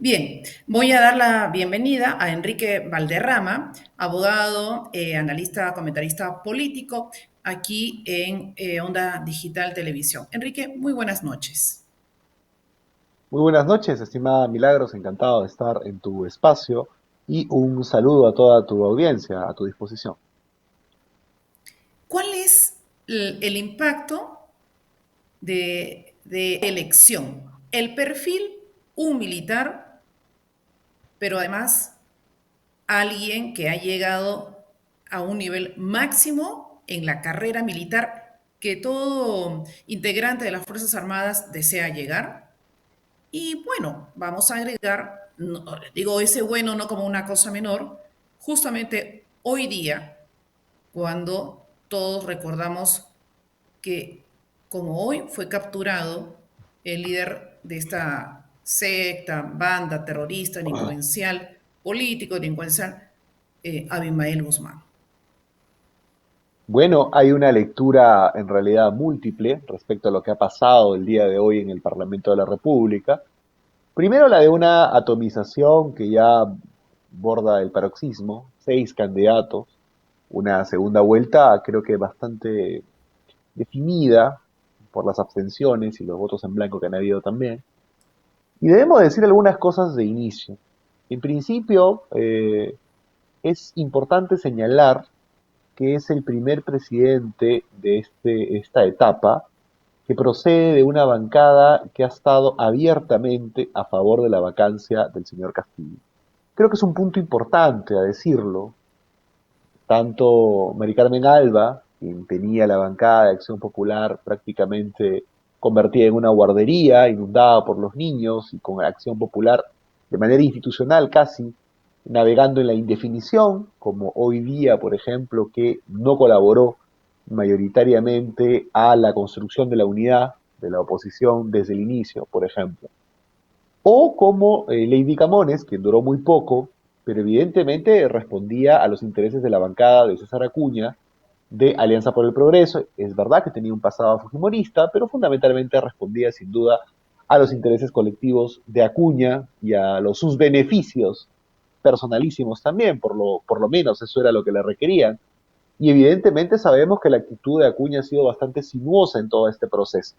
Bien, voy a dar la bienvenida a Enrique Valderrama, abogado, analista, comentarista político, aquí en Onda Digital Televisión. Enrique, muy buenas noches. Muy buenas noches, estimada Milagros, encantado de estar en tu espacio y un saludo a toda tu audiencia a tu disposición. ¿Cuál es el impacto de elección? El perfil, un militar, pero además alguien que ha llegado a un nivel máximo en la carrera militar que todo integrante de las Fuerzas Armadas desea llegar. Y bueno, vamos a agregar, digo ese bueno no como una cosa menor, justamente hoy día, cuando todos recordamos que como hoy fue capturado el líder de esta secta, banda terrorista, delincuencial, político, delincuencial, Abimael Guzmán. Bueno, hay una lectura en realidad múltiple respecto a lo que ha pasado el día de hoy en el Parlamento de la República. Primero la de una atomización que ya borda el paroxismo, 6 candidatos, una segunda vuelta creo que bastante definida por las abstenciones y los votos en blanco que han habido también. Y debemos decir algunas cosas de inicio. En principio, es importante señalar que es el primer presidente de esta etapa que procede de una bancada que ha estado abiertamente a favor de la vacancia del señor Castillo. Creo que es un punto importante a decirlo. Tanto Mari Carmen Alba, quien tenía la bancada de Acción Popular prácticamente convertida en una guardería, inundada por los niños y con Acción Popular de manera institucional casi navegando en la indefinición, como hoy día, por ejemplo, que no colaboró mayoritariamente a la construcción de la unidad de la oposición desde el inicio, por ejemplo. O como Lady Camones, quien duró muy poco, pero evidentemente respondía a los intereses de la bancada de César Acuña, de Alianza por el Progreso. Es verdad que tenía un pasado fujimorista, pero fundamentalmente respondía sin duda a los intereses colectivos de Acuña y a sus beneficios personalísimos también, por lo menos eso era lo que le requerían. Y evidentemente sabemos que la actitud de Acuña ha sido bastante sinuosa en todo este proceso.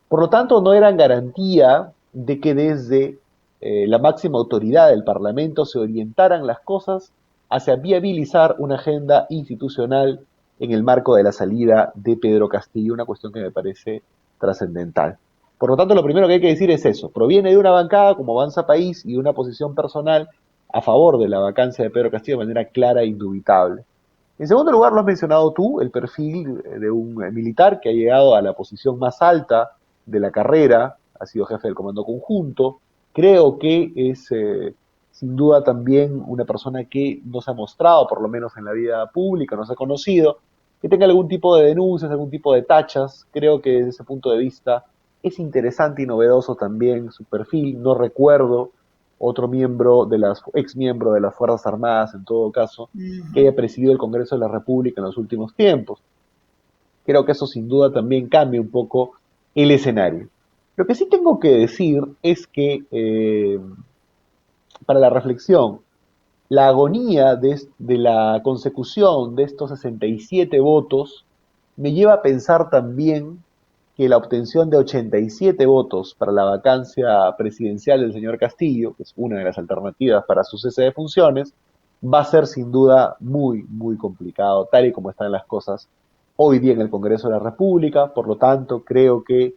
Por lo tanto, no eran garantía de que desde la máxima autoridad del Parlamento se orientaran las cosas hacia viabilizar una agenda institucional en el marco de la salida de Pedro Castillo, una cuestión que me parece trascendental. Por lo tanto, lo primero que hay que decir es eso, proviene de una bancada como Avanza País y de una posición personal a favor de la vacancia de Pedro Castillo de manera clara e indubitable. En segundo lugar, lo has mencionado tú, el perfil de un militar que ha llegado a la posición más alta de la carrera, ha sido jefe del comando conjunto. Creo que es sin duda también una persona que no se ha mostrado, por lo menos en la vida pública, no se ha conocido, que tenga algún tipo de denuncias, algún tipo de tachas. Creo que desde ese punto de vista es interesante y novedoso también su perfil. No recuerdo otro miembro de las, ex miembro de las Fuerzas Armadas, en todo caso, que haya presidido el Congreso de la República en los últimos tiempos. Creo que eso sin duda también cambia un poco el escenario. Lo que sí tengo que decir es que para la reflexión, la agonía de la consecución de estos 67 votos me lleva a pensar también que la obtención de 87 votos para la vacancia presidencial del señor Castillo, que es una de las alternativas para su cese de funciones, va a ser sin duda muy, muy complicado, tal y como están las cosas hoy día en el Congreso de la República. Por lo tanto, creo que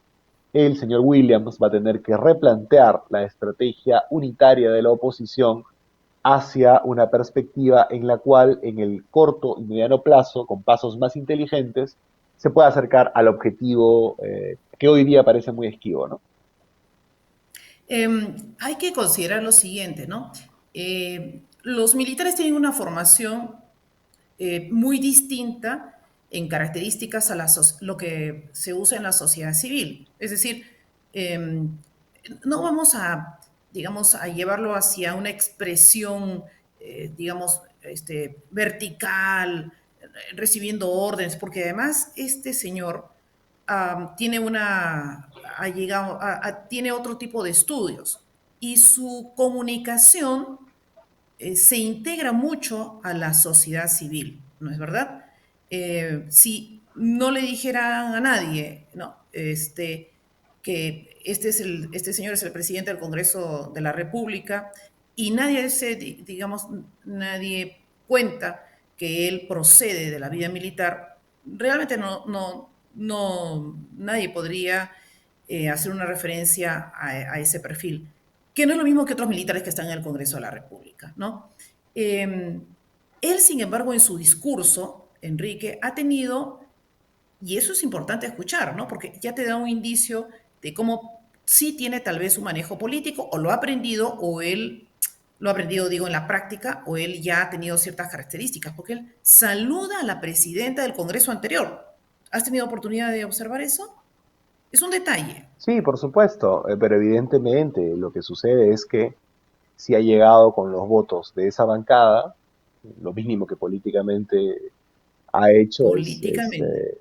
el señor Williams va a tener que replantear la estrategia unitaria de la oposición hacia una perspectiva en la cual en el corto y mediano plazo, con pasos más inteligentes, se pueda acercar al objetivo que hoy día parece muy esquivo, ¿no? Hay que considerar lo siguiente, ¿no? Los militares tienen una formación muy distinta en características a lo que se usa en la sociedad civil. Es decir, eh, no vamos a, digamos, a llevarlo hacia una expresión, digamos, vertical, recibiendo órdenes, porque además este señor tiene una, ha llegado, tiene otro tipo de estudios. y su comunicación se integra mucho a la sociedad civil, ¿no es verdad? Si no le dijeran a nadie, ¿no? Que este señor es el presidente del Congreso de la República y nadie digamos, nadie cuenta que él procede de la vida militar, realmente nadie podría hacer una referencia a ese perfil, que no es lo mismo que otros militares que están en el Congreso de la República, ¿no? Él, sin embargo, en su discurso, Enrique, ha tenido, y eso es importante escuchar, ¿no? Porque ya te da un indicio de cómo sí tiene tal vez un manejo político, o lo ha aprendido, o él lo ha aprendido, digo, en la práctica, o él ya ha tenido ciertas características, porque él saluda a la presidenta del Congreso anterior. ¿Has tenido oportunidad de observar eso? Es un detalle. Sí, por supuesto, pero evidentemente lo que sucede es que si ha llegado con los votos de esa bancada, lo mínimo que políticamente ha hecho Políticamente.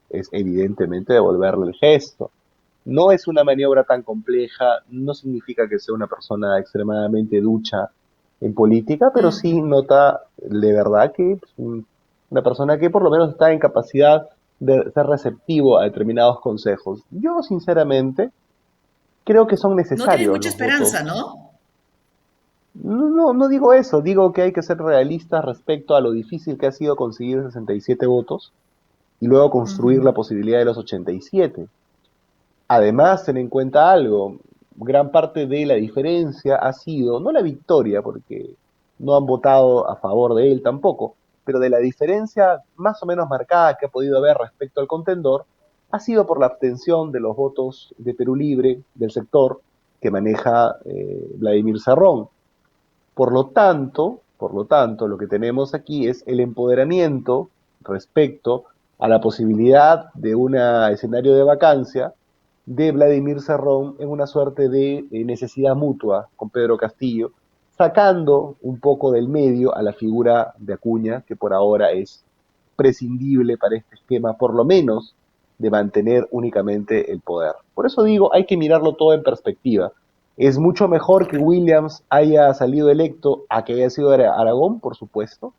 es evidentemente devolverle el gesto. No es una maniobra tan compleja, no significa que sea una persona extremadamente ducha en política, pero sí Ujú. nota de verdad que es una persona que por lo menos está en capacidad de ser receptivo a determinados consejos. Yo sinceramente creo que son No tienes necesarios mucha los esperanza, votos. ¿no? No digo eso, digo que hay que ser realistas respecto a lo difícil que ha sido conseguir 67 votos y luego construir Ujú. la posibilidad de los 87. Además, ten en cuenta algo, gran parte de la diferencia ha sido, no la victoria, porque no han votado a favor de él tampoco, pero de la diferencia más o menos marcada que ha podido haber respecto al contendor, ha sido por la abstención de los votos de Perú Libre, del sector que maneja Vladimir Cerrón. Por lo tanto, lo que tenemos aquí es el empoderamiento respecto a la posibilidad de un escenario de vacancia de Vladimir Cerrón en una suerte de necesidad mutua con Pedro Castillo, sacando un poco del medio a la figura de Acuña, que por ahora es prescindible para este esquema, por lo menos de mantener únicamente el poder. Por eso digo, hay que mirarlo todo en perspectiva. Es mucho mejor que Correcto. Williams haya salido electo a que haya sido Aragón, por supuesto.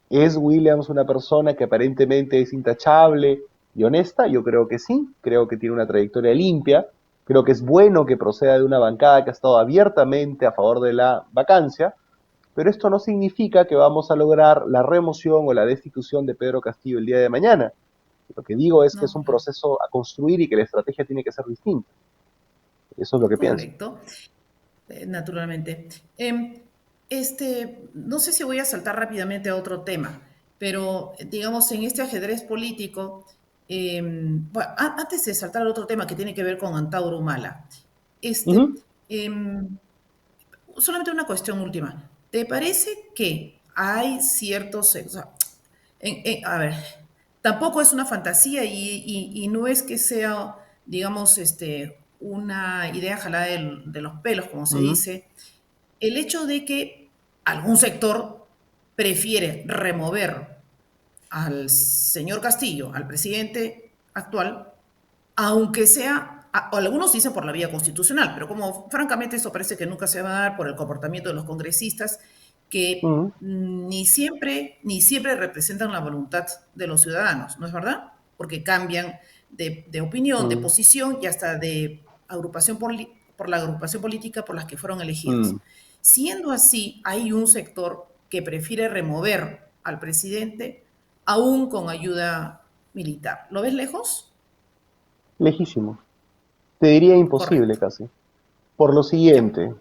¿Es Williams una persona que aparentemente es intachable y honesta? Yo creo que sí, creo que tiene una trayectoria limpia, creo que es bueno que proceda de una bancada que ha estado abiertamente a favor de la vacancia, pero esto no significa que vamos a lograr la remoción o la destitución de Pedro Castillo el día de mañana. Lo que digo es que es No, un claro. proceso a construir y que la estrategia tiene que ser distinta. Eso es lo que pienso. Correcto. Naturalmente. No sé si voy a saltar rápidamente a otro tema, pero digamos, en este ajedrez político, bueno, antes de saltar al otro tema que tiene que ver con Antauro Humala, Uh -huh, este, em, solamente una cuestión última. ¿Te parece que hay ciertos, o sea, a ver, tampoco es una fantasía y no es que sea, digamos, una idea jalada de los pelos, como uh se -huh, dice, el hecho de que algún sector prefiere remover al señor Castillo, al presidente actual, aunque sea, o algunos dicen por la vía constitucional, pero como francamente eso parece que nunca se va a dar por el comportamiento de los congresistas, uh que -huh, ni siempre representan la voluntad de los ciudadanos, ¿no es verdad? Porque cambian de opinión, de uh posición y hasta de agrupación por la agrupación política por las que fueron elegidos. -huh. Siendo así, hay un sector que prefiere remover al presidente aún con ayuda militar. ¿Lo ves lejos? Lejísimo. Te diría imposible Correcto. casi. Por lo Ya. siguiente,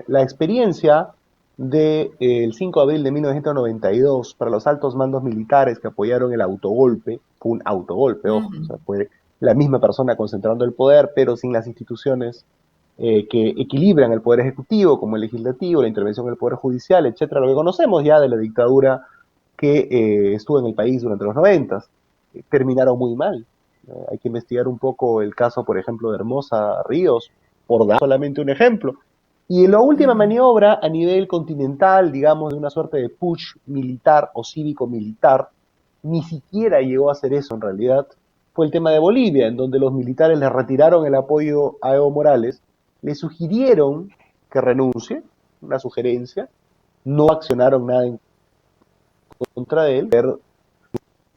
la experiencia del 5 de abril de 1992 para los altos mandos militares que apoyaron el autogolpe, fue un autogolpe, ojo, o Ujú. sea, fue la misma persona concentrando el poder, pero sin las instituciones que equilibran el poder ejecutivo, como el legislativo, la intervención del poder judicial, etcétera, lo que conocemos ya de la dictadura que estuvo en el país durante los 90, terminaron muy mal. Hay que investigar un poco el caso, por ejemplo, de Hermosa Ríos, por dar solamente un ejemplo. Y en la última Ujú. maniobra a nivel continental, digamos, de una suerte de push militar o cívico-militar, ni siquiera llegó a hacer eso en realidad, fue el tema de Bolivia, en donde los militares le retiraron el apoyo a Evo Morales, le sugirieron que renuncie, una sugerencia, no accionaron nada en contra de él, ver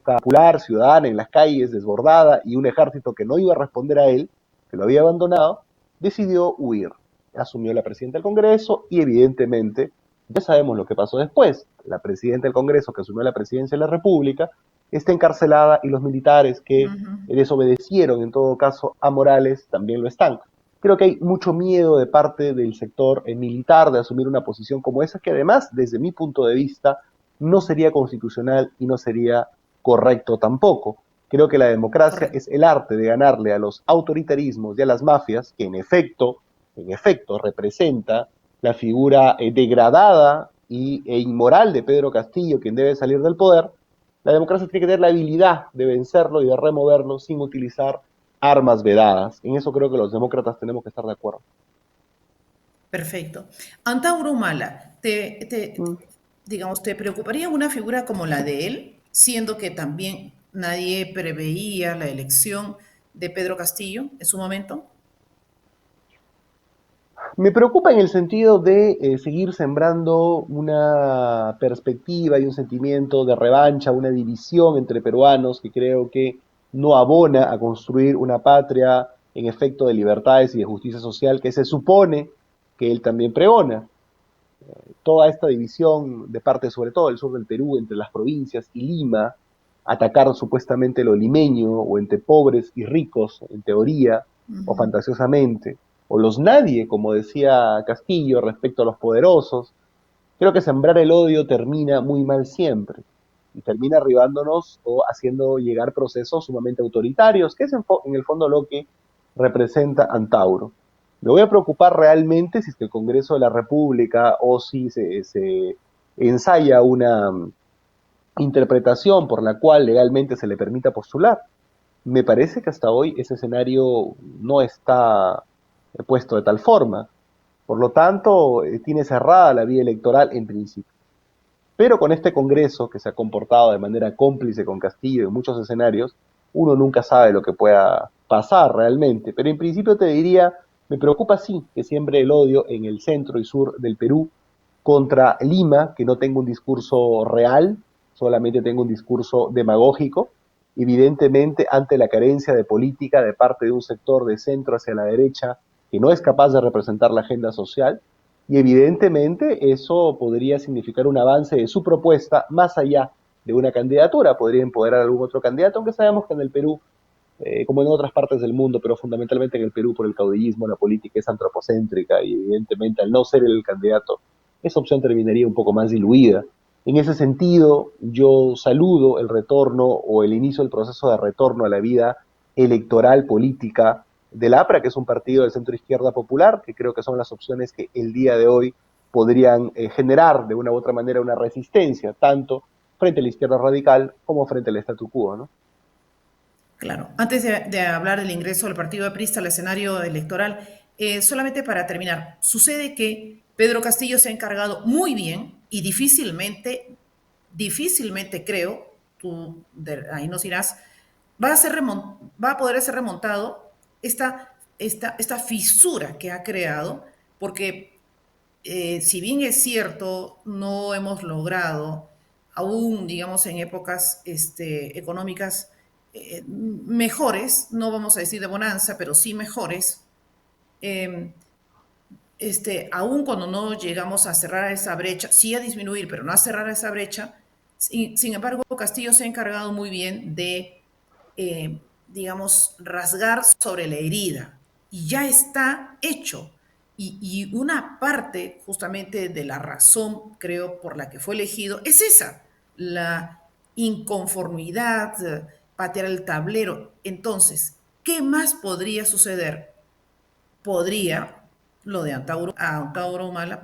popular, ciudadana en las calles, desbordada, y un ejército que no iba a responder a él, que lo había abandonado, decidió huir. Asumió la presidenta del Congreso y evidentemente ya sabemos lo que pasó después. La presidenta del Congreso, que asumió la presidencia de la República, está encarcelada y los militares que Ujú. desobedecieron en todo caso a Morales también lo están. Creo que hay mucho miedo de parte del sector militar de asumir una posición como esa, que además, desde mi punto de vista, no sería constitucional y no sería correcto tampoco. Creo que la democracia Correcto. es el arte de ganarle a los autoritarismos y a las mafias, que en efecto representa la figura degradada e inmoral de Pedro Castillo, quien debe salir del poder. La democracia tiene que tener la habilidad de vencerlo y de removerlo sin utilizar armas vedadas. En eso creo que los demócratas tenemos que estar de acuerdo. Perfecto. Antauro Humala, Mm. digamos, ¿te preocuparía una figura como la de él, siendo que también nadie preveía la elección de Pedro Castillo en su momento? Me preocupa en el sentido de seguir sembrando una perspectiva y un sentimiento de revancha, una división entre peruanos que creo que no abona a construir una patria en efecto de libertades y de justicia social que se supone que él también pregona. Toda esta división de parte sobre todo del sur del Perú entre las provincias y Lima, atacar supuestamente lo limeño o entre pobres y ricos en teoría o Ujú. fantasiosamente, o los nadie, como decía Castillo, respecto a los poderosos, creo que sembrar el odio termina muy mal siempre y termina arribándonos o haciendo llegar procesos sumamente autoritarios, que es en el fondo lo que representa Antauro. Me voy a preocupar realmente si es que el Congreso de la República o si se ensaya una interpretación por la cual legalmente se le permita postular. Me parece que hasta hoy ese escenario no está puesto de tal forma. Por lo tanto, tiene cerrada la vía electoral en principio. Pero con este Congreso, que se ha comportado de manera cómplice con Castillo en muchos escenarios, uno nunca sabe lo que pueda pasar realmente. Pero en principio te diría, me preocupa sí que siembre el odio en el centro y sur del Perú contra Lima, que no tenga un discurso real, solamente tenga un discurso demagógico, evidentemente ante la carencia de política de parte de un sector de centro hacia la derecha que no es capaz de representar la agenda social, y evidentemente eso podría significar un avance de su propuesta más allá de una candidatura, podría empoderar a algún otro candidato, aunque sabemos que en el Perú, como en otras partes del mundo, pero fundamentalmente en el Perú por el caudillismo, la política es antropocéntrica y evidentemente al no ser el candidato, esa opción terminaría un poco más diluida. En ese sentido, yo saludo el retorno o el inicio del proceso de retorno a la vida electoral política del APRA, que es un partido del centro izquierda popular, que creo que son las opciones que el día de hoy podrían generar de una u otra manera una resistencia, tanto frente a la izquierda radical como frente al statu quo, ¿no? Claro. Antes de hablar del ingreso del partido aprista al escenario electoral, solamente para terminar, sucede que Pedro Castillo se ha encargado muy bien y difícilmente creo, tú ahí nos irás, va a poder ser remontado esta fisura que ha creado, porque si bien es cierto, no hemos logrado, aún digamos en épocas económicas mejores, no vamos a decir de bonanza, pero sí mejores, eh, aún cuando no llegamos a cerrar esa brecha, sí a disminuir, pero no a cerrar esa brecha, sin embargo, Castillo se ha encargado muy bien de, digamos, rasgar sobre la herida y ya está hecho. Y una parte justamente de la razón, creo, por la que fue elegido es esa, la inconformidad, patear el tablero. Entonces, ¿qué más podría suceder? Podría lo de Antauro Humala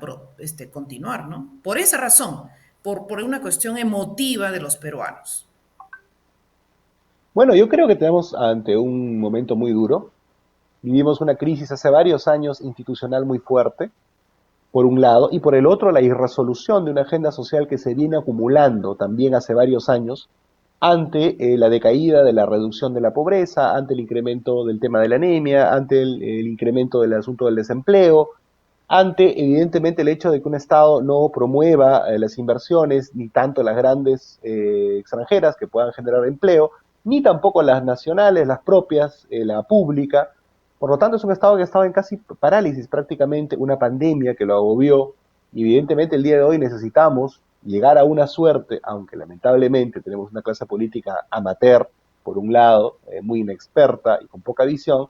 continuar, ¿no? Por esa razón, por una cuestión emotiva de los peruanos. Bueno, yo creo que tenemos ante un momento muy duro. Vivimos una crisis hace varios años institucional muy fuerte, por un lado, y por el otro la irresolución de una agenda social que se viene acumulando también hace varios años ante la decaída de la reducción de la pobreza, ante el incremento del tema de la anemia, ante el incremento del asunto del desempleo, ante evidentemente el hecho de que un Estado no promueva las inversiones, ni tanto las grandes extranjeras que puedan generar empleo, ni tampoco las nacionales, las propias, la pública. Por lo tanto, es un Estado que estaba en casi parálisis prácticamente, una pandemia que lo agobió, y evidentemente el día de hoy necesitamos llegar a una suerte, aunque lamentablemente tenemos una clase política amateur, por un lado, muy inexperta y con poca visión,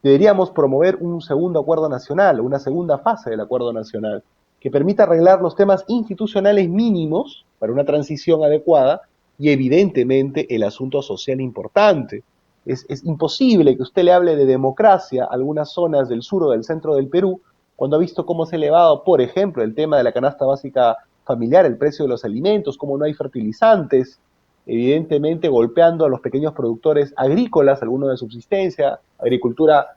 deberíamos promover un segundo acuerdo nacional, una segunda fase del acuerdo nacional, que permita arreglar los temas institucionales mínimos para una transición adecuada y evidentemente el asunto social importante. Es imposible que usted le hable de democracia a algunas zonas del sur o del centro del Perú cuando ha visto cómo se ha elevado, por ejemplo, el tema de la canasta básica familiar, el precio de los alimentos, cómo no hay fertilizantes, evidentemente golpeando a los pequeños productores agrícolas, algunos de subsistencia, agricultura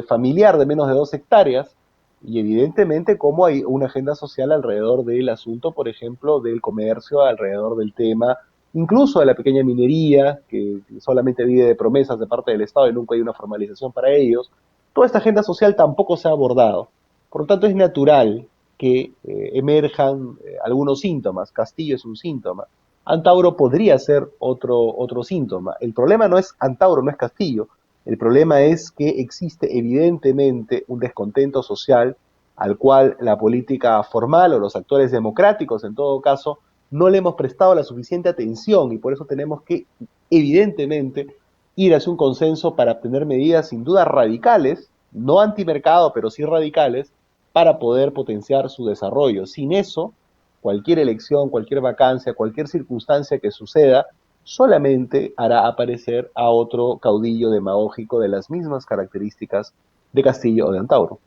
familiar de menos de 2 hectáreas, y evidentemente cómo hay una agenda social alrededor del asunto, por ejemplo, del comercio, alrededor del tema, incluso de la pequeña minería, que solamente vive de promesas de parte del Estado y nunca hay una formalización para ellos. Toda esta agenda social tampoco se ha abordado. Por lo tanto, es natural que emerjan algunos síntomas. Castillo es un síntoma. Antauro podría ser otro síntoma. El problema no es Antauro, no es Castillo. El problema es que existe evidentemente un descontento social al cual la política formal o los actores democráticos, en todo caso, no le hemos prestado la suficiente atención y por eso tenemos que, evidentemente, ir hacia un consenso para obtener medidas sin duda radicales, no antimercado, pero sí radicales, para poder potenciar su desarrollo. Sin eso, cualquier elección, cualquier vacancia, cualquier circunstancia que suceda, solamente hará aparecer a otro caudillo demagógico de las mismas características de Castillo o de Antauro.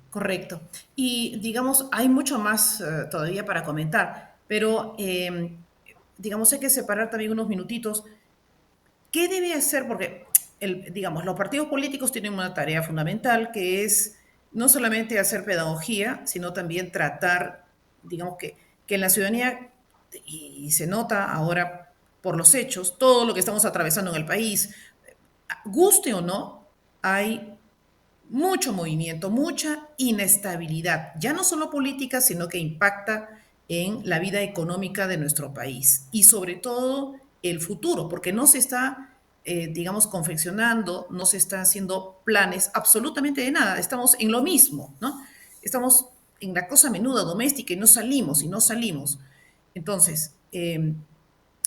Correcto. Y digamos, hay mucho más todavía para comentar, pero digamos, hay que separar también unos minutitos. ¿Qué debe hacer? Porque, digamos, los partidos políticos tienen una tarea fundamental que es no solamente hacer pedagogía, sino también tratar, digamos, que en la ciudadanía, y se nota ahora por los hechos, todo lo que estamos atravesando en el país, guste o no, hay mucho movimiento, mucha inestabilidad, ya no solo política, sino que impacta en la vida económica de nuestro país y sobre todo el futuro, porque no se está, digamos, confeccionando, no se está haciendo planes absolutamente de nada, estamos en lo mismo, ¿no? Estamos en la cosa menuda doméstica y no salimos y no salimos. Entonces,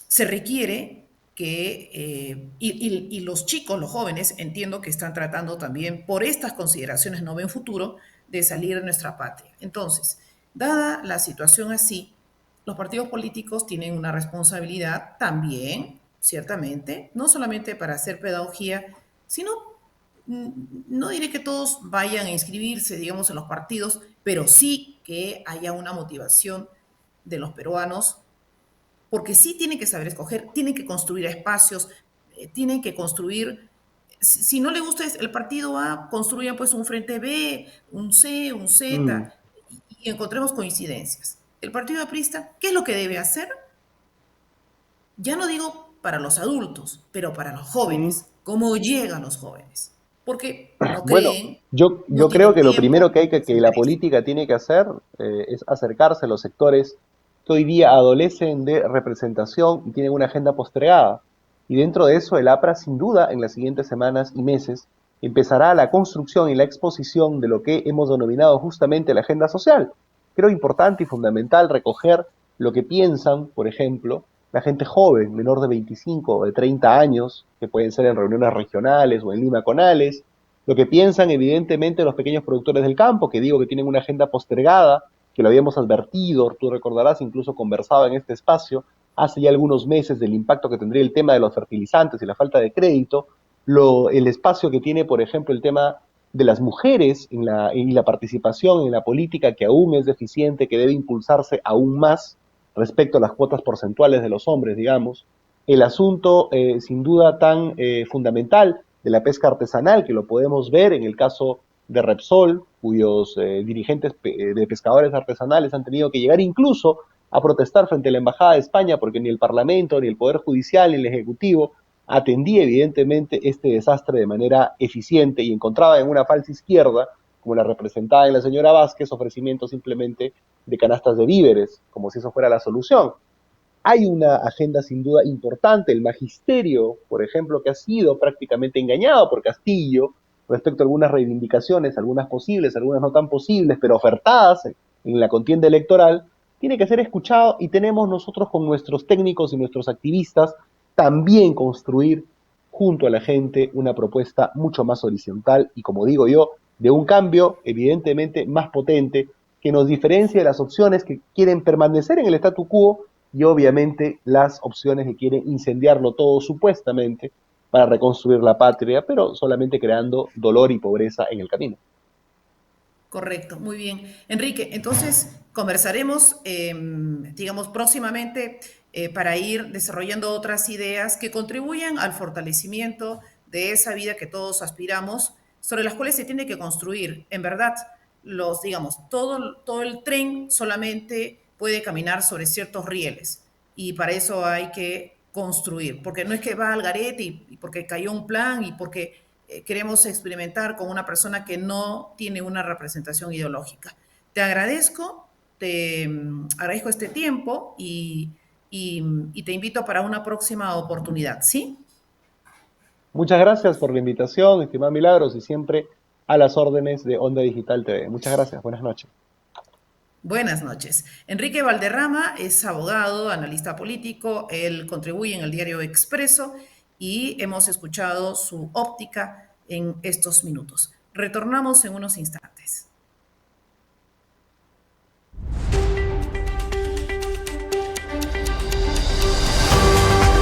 se requiere que, y los chicos, los jóvenes, entiendo que están tratando también, por estas consideraciones, no ven futuro, de salir de nuestra patria. Entonces, dada la situación así, los partidos políticos tienen una responsabilidad también, ciertamente, no solamente para hacer pedagogía, sino, no diré que todos vayan a inscribirse, digamos, en los partidos, pero sí que haya una motivación de los peruanos porque sí tienen que saber escoger, tienen que construir espacios, tienen que construir, si no le gusta el partido A, construyan pues un frente B, un C, un Mm, Z, y encontremos coincidencias. El partido aprista, ¿qué es lo que debe hacer? Ya no digo para los adultos, pero para los mm. jóvenes, ¿cómo llegan los jóvenes? Porque no Bueno, creen, no yo creo tienen que lo primero tiempo, que no les que la interesa. política tiene que hacer es acercarse a los sectores que hoy día adolecen de representación y tienen una agenda postergada. Y dentro de eso, el APRA, sin duda, en las siguientes semanas y meses, empezará la construcción y la exposición de lo que hemos denominado justamente la agenda social. Creo importante y fundamental recoger lo que piensan, por ejemplo, la gente joven, menor de 25 o de 30 años, que pueden ser en reuniones regionales o en Lima Conales, lo que piensan evidentemente los pequeños productores del campo, que digo que tienen una agenda postergada, que lo habíamos advertido, tú recordarás, incluso conversado en este espacio, hace ya algunos meses del impacto que tendría el tema de los fertilizantes y la falta de crédito, el espacio que tiene, por ejemplo, el tema de las mujeres en la participación en la política, que aún es deficiente, que debe impulsarse aún más respecto a las cuotas porcentuales de los hombres, digamos. El asunto, sin duda, tan fundamental de la pesca artesanal, que lo podemos ver en el caso de Repsol, cuyos dirigentes de pescadores artesanales han tenido que llegar incluso a protestar frente a la Embajada de España porque ni el Parlamento, ni el Poder Judicial, ni el Ejecutivo atendía evidentemente este desastre de manera eficiente y encontraba en una falsa izquierda como la representada en la señora Vázquez, ofrecimiento simplemente de canastas de víveres, como si eso fuera la solución. Hay una agenda sin duda importante, el magisterio, por ejemplo, que ha sido prácticamente engañado por Castillo respecto a algunas reivindicaciones, algunas posibles, algunas no tan posibles, pero ofertadas en la contienda electoral, tiene que ser escuchado y tenemos nosotros con nuestros técnicos y nuestros activistas también construir junto a la gente una propuesta mucho más horizontal y, como digo yo, de un cambio evidentemente más potente que nos diferencie de las opciones que quieren permanecer en el statu quo y obviamente las opciones que quieren incendiarlo todo supuestamente para reconstruir la patria, pero solamente creando dolor y pobreza en el camino. Correcto, muy bien. Enrique, entonces conversaremos, digamos, próximamente para ir desarrollando otras ideas que contribuyan al fortalecimiento de esa vida que todos aspiramos, sobre las cuales se tiene que construir. En verdad, digamos, todo el tren solamente puede caminar sobre ciertos rieles y para eso hay que construir, porque no es que va al garete y porque cayó un plan y porque queremos experimentar con una persona que no tiene una representación ideológica. Te agradezco, agradezco este tiempo y te invito para una próxima oportunidad, ¿sí? Muchas gracias por la invitación, estimado Milagros, y siempre a las órdenes de Onda Digital TV. Muchas gracias, buenas noches. Buenas noches. Enrique Valderrama es abogado, analista político, él contribuye en el diario Expreso y hemos escuchado su óptica en estos minutos. Retornamos en unos instantes.